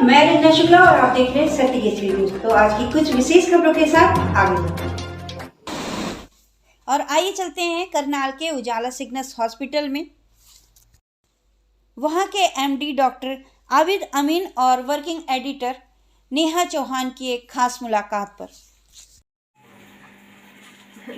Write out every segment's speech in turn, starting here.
मैं रंजना शुक्ला और आप देख रहे हैं सत्य केसरी न्यूज। तो आज की कुछ विशेष खबरों के साथ आगे बढ़ते हैं और आइए चलते हैं करनाल के उजाला सिग्नस हॉस्पिटल में। वहां के एमडी डॉक्टर आबिद अमीन और वर्किंग एडिटर नेहा चौहान की एक खास मुलाकात पर।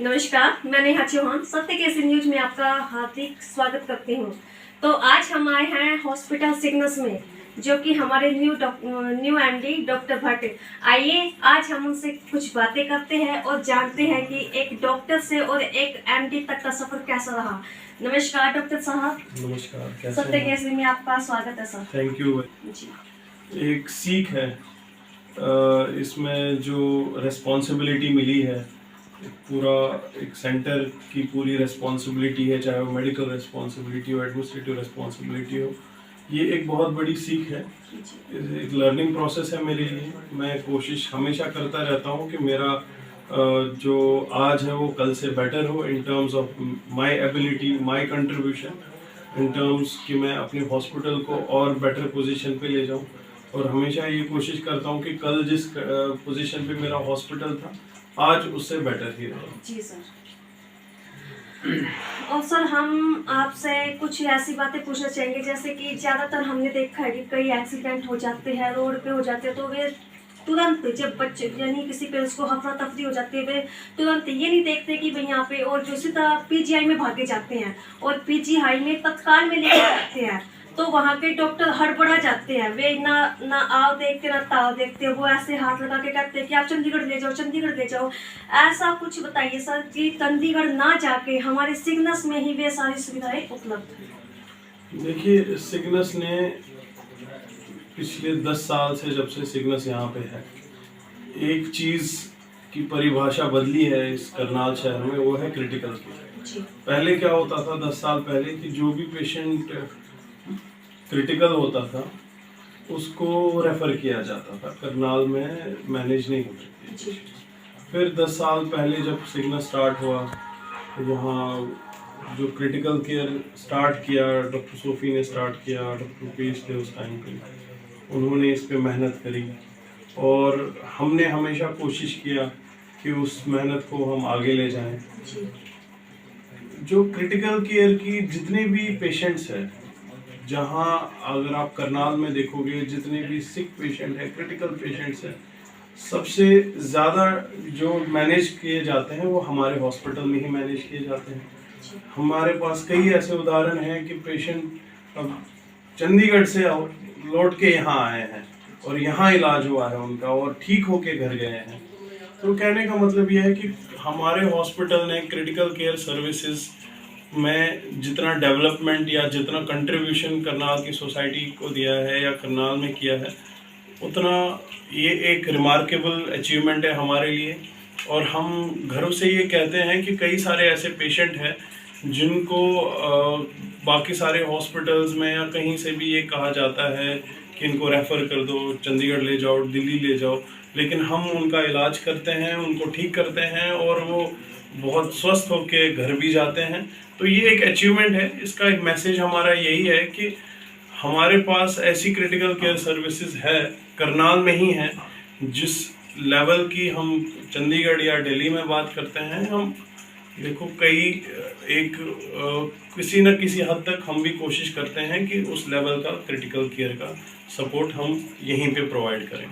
नमस्कार, मैं नेहा चौहान सत्य केसरी न्यूज में आपका हार्दिक स्वागत करती हूँ। तो आज हम आए हैं हॉस्पिटल सिग्नस में, जो कि हमारे न्यू एमडी डॉक्टर भट्ट। आइए आज हम उनसे कुछ बातें करते हैं और जानते हैं कि एक डॉक्टर से और एक एमडी तक का सफर कैसा रहा। नमस्कार डॉक्टर साहब। नमस्कार। सत्य केसरी में आपका स्वागत है सर। थैंक यू जी। एक सीख है इसमें जो रिस्पॉन्सिबिलिटी मिली है, पूरा एक सेंटर की पूरी रिस्पॉन्सिबिलिटी है, चाहे वो मेडिकल रिस्पॉन्सिबिलिटी हो, एडमिनिस्ट्रेटिव रिस्पॉन्सिबिलिटी हो। ये एक बहुत बड़ी सीख है, एक लर्निंग प्रोसेस है मेरे लिए। मैं कोशिश हमेशा करता रहता हूँ कि मेरा जो आज है वो कल से बेटर हो, in terms of my ability, my contribution, in terms कि मैं अपने हॉस्पिटल को और बेटर पोजीशन पे ले जाऊँ। और हमेशा ये कोशिश करता हूँ कि कल जिस पोजीशन पे मेरा हॉस्पिटल था, आज उससे बेटर ही रहे। जी सर। और सर हम आपसे कुछ ऐसी बातें पूछना चाहेंगे, जैसे कि ज़्यादातर हमने देखा है कि कई एक्सीडेंट हो जाते हैं, रोड पे हो जाते हैं, तो वे तुरंत जब बच्चे यानी किसी पेरेंट्स को हफरा तफरी हो जाती है, वे तुरंत ये नहीं देखते कि भाई यहाँ पे, और जो सीधा पीजीआई में भागे जाते हैं और पीजीआई में तत्काल में लेकर जाते हैं, तो वहाँ के डॉक्टर हड़बड़ा जाते हैं। वे ना आओ देखते ना ताव देखते, वो ऐसे हाथ लगा के कहते हैं कि आप चंडीगढ़ ले जाओ, चंडीगढ़ ले जाओ। ऐसा कुछ बताइए सर कि चंडीगढ़ ना जाके हमारे सिग्नस में ही वे सारी सुविधाएं उपलब्ध हैं। देखिए, सिग्नस ने पिछले 10 साल से, जब से सिग्नस यहाँ पे है, एक चीज़ की परिभाषा बदली है इस करनाल शहर में, वो है क्रिटिकल केयर। पहले क्या होता था 10 साल पहले कि जो भी पेशेंट क्रिटिकल होता था उसको रेफ़र किया जाता था, करनाल में मैनेज नहीं होती थी। फिर 10 साल पहले जब सिग्नस स्टार्ट हुआ, यहाँ जो क्रिटिकल केयर स्टार्ट किया, डॉक्टर सोफी ने स्टार्ट किया, डॉक्टर रुपेश थे उस टाइम पे, उन्होंने इस पे मेहनत करी और हमने हमेशा कोशिश किया कि उस मेहनत को हम आगे ले जाएं। जो क्रिटिकल केयर की जितने भी पेशेंट्स हैं, जहाँ अगर आप करनाल में देखोगे जितने भी सिक पेशेंट हैं, क्रिटिकल पेशेंट्स हैं, सबसे ज़्यादा जो मैनेज किए जाते हैं वो हमारे हॉस्पिटल में ही मैनेज किए जाते हैं। हमारे पास कई ऐसे उदाहरण हैं कि पेशेंट अब चंडीगढ़ से लौट के यहाँ आए हैं और यहाँ इलाज हुआ है उनका और ठीक होके घर गए हैं। तो कहने का मतलब यह है कि हमारे हॉस्पिटल ने क्रिटिकल केयर सर्विसेज में जितना डेवलपमेंट या जितना कंट्रीब्यूशन करनाल की सोसाइटी को दिया है या करनाल में किया है, उतना ये एक रिमार्केबल अचीवमेंट है हमारे लिए। और हम घरों से ये कहते हैं कि कई सारे ऐसे पेशेंट हैं जिनको बाकी सारे हॉस्पिटल्स में या कहीं से भी ये कहा जाता है कि इनको रेफ़र कर दो, चंडीगढ़ ले जाओ, दिल्ली ले जाओ, लेकिन हम उनका इलाज करते हैं, उनको ठीक करते हैं और वो बहुत स्वस्थ होकर घर भी जाते हैं। तो ये एक अचीवमेंट है। इसका एक मैसेज हमारा यही है कि हमारे पास ऐसी क्रिटिकल केयर सर्विसेज है, करनाल में ही है, जिस लेवल की हम चंडीगढ़ या दिल्ली में बात करते हैं। हम देखो किसी न किसी हद तक हम भी कोशिश करते हैं कि उस लेवल का क्रिटिकल केयर का सपोर्ट हम यहीं पे प्रोवाइड करें।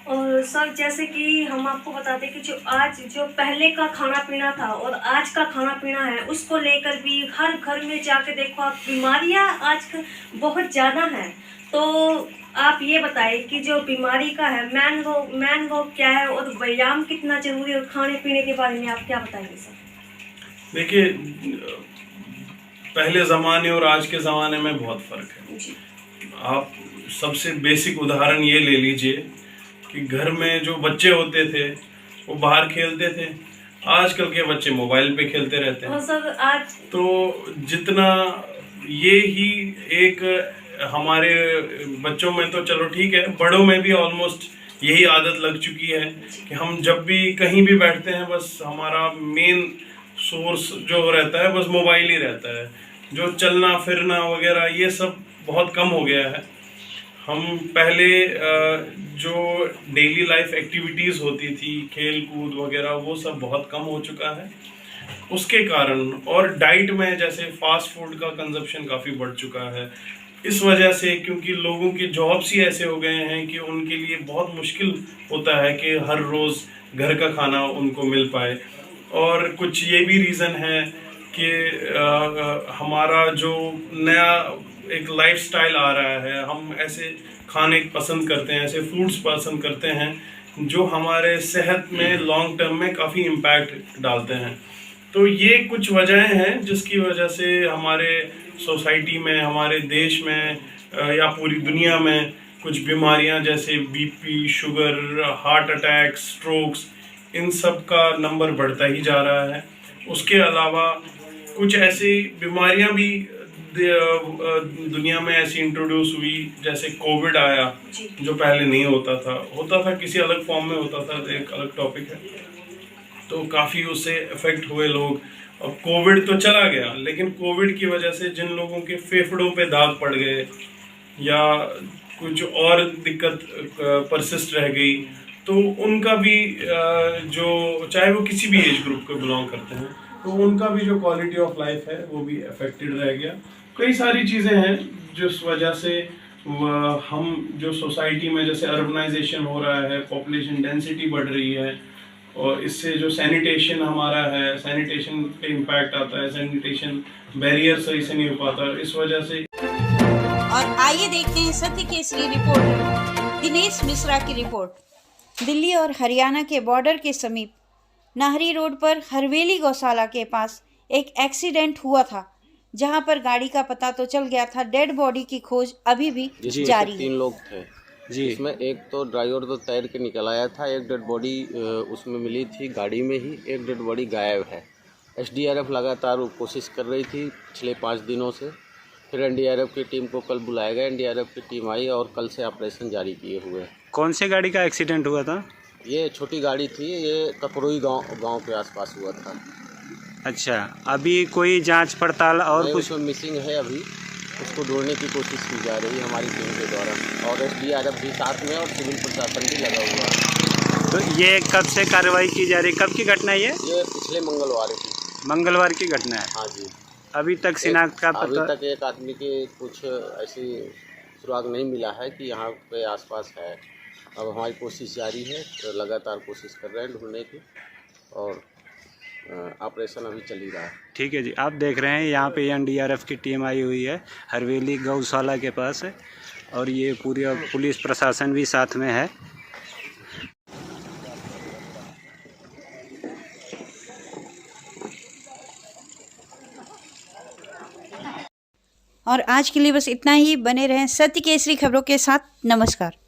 और सर जैसे कि हम आपको बताते कि जो पहले का खाना पीना था और आज का खाना पीना है, उसको लेकर भी हर घर में जाके देखो आप, बीमारियां आज बहुत ज़्यादा हैं। तो आप ये बताइए कि जो बीमारी का है, मैन रोग क्या है और व्यायाम कितना जरूरी है, और खाने पीने के बारे में आप क्या बताएंगे सर? देखिए, पहले ज़माने और आज के ज़माने में बहुत फ़र्क है जी। आप सबसे बेसिक उदाहरण ये ले लीजिए कि घर में जो बच्चे होते थे वो बाहर खेलते थे, आजकल के बच्चे मोबाइल पे खेलते रहते हैं। सर आज तो जितना ये ही एक हमारे बच्चों में तो चलो ठीक है, बड़ों में भी ऑलमोस्ट यही आदत लग चुकी है कि हम जब भी कहीं भी बैठते हैं, बस हमारा मेन सोर्स जो रहता है बस मोबाइल ही रहता है। जो चलना फिरना वगैरह ये सब बहुत कम हो गया है। हम पहले जो डेली लाइफ एक्टिविटीज़ होती थी, खेल कूद वगैरह, वो सब बहुत कम हो चुका है उसके कारण। और डाइट में जैसे फास्ट फूड का कंजप्शन काफ़ी बढ़ चुका है इस वजह से, क्योंकि लोगों के जॉब्स ही ऐसे हो गए हैं कि उनके लिए बहुत मुश्किल होता है कि हर रोज़ घर का खाना उनको मिल पाए। और कुछ ये भी रीज़न है कि हमारा जो नया एक लाइफस्टाइल आ रहा है, हम ऐसे खाने पसंद करते हैं, ऐसे फूड्स पसंद करते हैं जो हमारे सेहत में लॉन्ग टर्म में काफ़ी इम्पैक्ट डालते हैं। तो ये कुछ वजहें हैं जिसकी वजह से हमारे सोसाइटी में, हमारे देश में या पूरी दुनिया में कुछ बीमारियां जैसे BP, sugar, heart attack, strokes, इन सब का नंबर बढ़ता ही जा रहा है। उसके अलावा कुछ ऐसी बीमारियां भी दुनिया में ऐसी इंट्रोड्यूस हुई, जैसे कोविड आया जो पहले नहीं होता था किसी अलग फॉर्म में होता था, एक अलग टॉपिक है। तो काफ़ी उससे इफेक्ट हुए लोग। अब कोविड तो चला गया, लेकिन कोविड की वजह से जिन लोगों के फेफड़ों पे दाग पड़ गए या कुछ और दिक्कत परसिस्ट रह गई, तो उनका भी जो, चाहे वो किसी भी एज ग्रुप को बिलोंग करते हैं, तो उनका भी जो क्वालिटी ऑफ लाइफ है वो भी अफेक्टेड रह गया। कई सारी चीज़ें हैं जिस वजह से हम जो सोसाइटी में जैसे अर्बनाइजेशन हो रहा है, पॉपुलेशन डेंसिटी बढ़ रही है, और इससे जो सैनिटेशन हमारा है, सैनिटेशन पे इम्पैक्ट आता है, सैनिटेशन बैरियर सही से नहीं हो पाता, इस वजह से। और आइए देखते हैं सत्य केसरी रिपोर्ट दिनेश मिश्रा की रिपोर्ट। दिल्ली और हरियाणा के बॉर्डर के समीप नाहरी रोड पर हरवेली गौशाला के पास एक एक्सीडेंट हुआ था, जहां पर गाड़ी का पता तो चल गया था, डेड बॉडी की खोज अभी भी जारी है। 3 लोग थे जी, इसमें एक तो ड्राइवर तो तैर के निकल आया था, एक डेड बॉडी उसमें मिली थी गाड़ी में ही, एक डेड बॉडी गायब है। एसडीआरएफ लगातार कोशिश कर रही थी पिछले 5 दिनों से, फिर एनडीआरएफ की टीम को कल बुलाया गया, एनडीआरएफ की टीम आई और कल से ऑपरेशन जारी किए हुए। कौन से गाड़ी का एक्सीडेंट हुआ था? ये छोटी गाड़ी थी, ये ककरोई गांव के आसपास हुआ था। अच्छा, अभी कोई जांच पड़ताल और कुछ मिसिंग है, अभी उसको ढूंढने की कोशिश की जा रही है हमारी टीम के द्वारा, और एसडीआरएफ भी साथ में और सिविल प्रशासन भी लगा हुआ है। तो ये कब से कार्रवाई की जा रही है? कब की घटना है ये पिछले मंगलवार की घटना है। हाँ जी। अभी तक शिनाख्त का पता? अभी तक एक आदमी के कुछ ऐसी सुराग नहीं मिला है कि यहाँ पे आसपास है। अब हमारी कोशिश जारी है, तो लगातार कोशिश कर रहे हैं ढूंढने की, और ऑपरेशन अभी चल ही रहा है। ठीक है जी, आप देख रहे हैं यहाँ पे एनडीआरएफ की टीम आई हुई है हरवेली गौशाला के पास है, और ये पूरी पुलिस प्रशासन भी साथ में है। और आज के लिए बस इतना ही। बने रहें सत्य केसरी खबरों के साथ। नमस्कार।